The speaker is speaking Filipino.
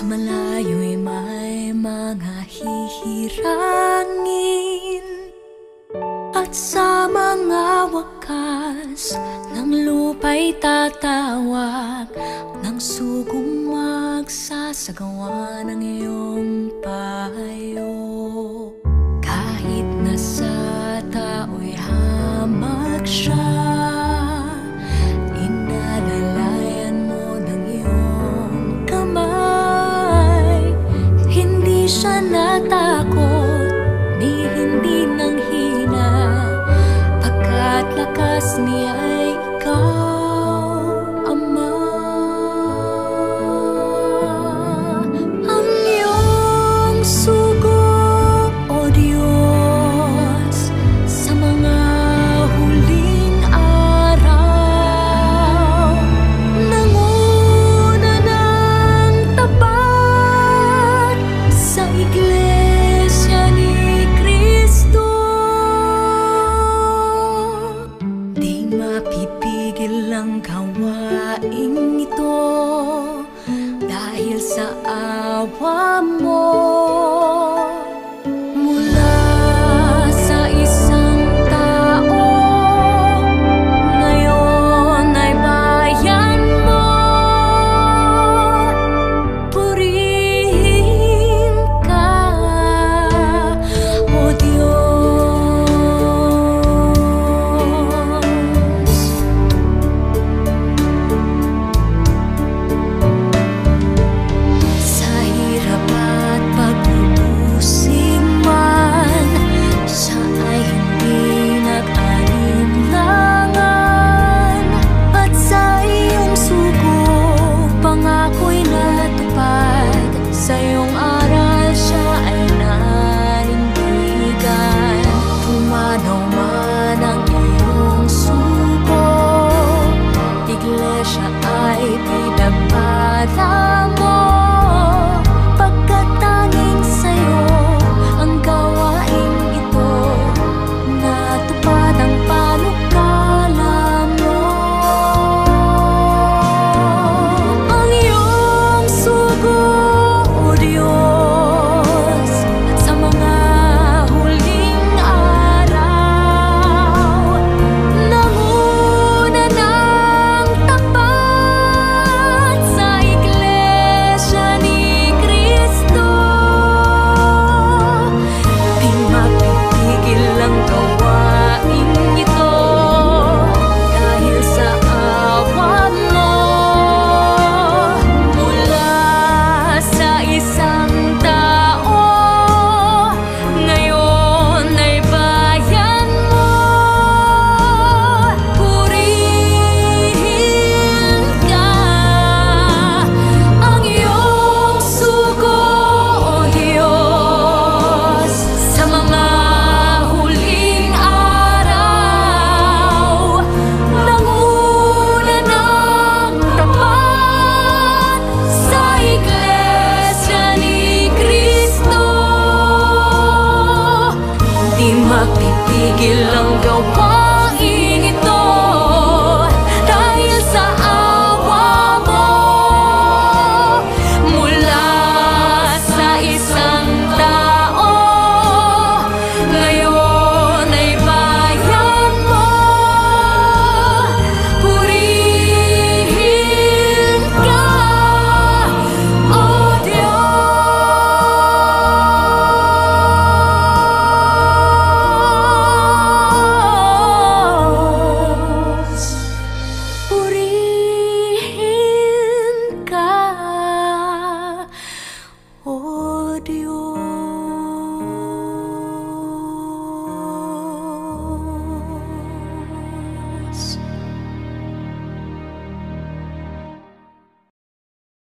malayo'y may mga hihirangin, at sa mga wakas ng lupa'y tatawag ng sugong magsasagawa ng iyong payo. Kahit na sa tao'y hamak siya, inalalayan mo ng iyong kamay. Hindi siya natakot, ni hindi nang hina, pagkat lakas niya'y ikaw, Ama. Ang iyong sugo, O Diyos, sa mga huling araw, nanguna ng tapat sa Iglesia ni Cristo. Di mapipigil ang gawaing ito dahil sa awa mo. Mula sa isang tao, ngayon ay bayan mo. Purihin ka, O Diyos. Sa hirap at pag-uusig man, siya ay hindi nag-alinlangan. At sa iyong sugo, pangako'y natupad. Sa iyong aral, siya ay nanindigan. Pumanaw man ang iyong sugo, Iglesia ay pinagpapalagay.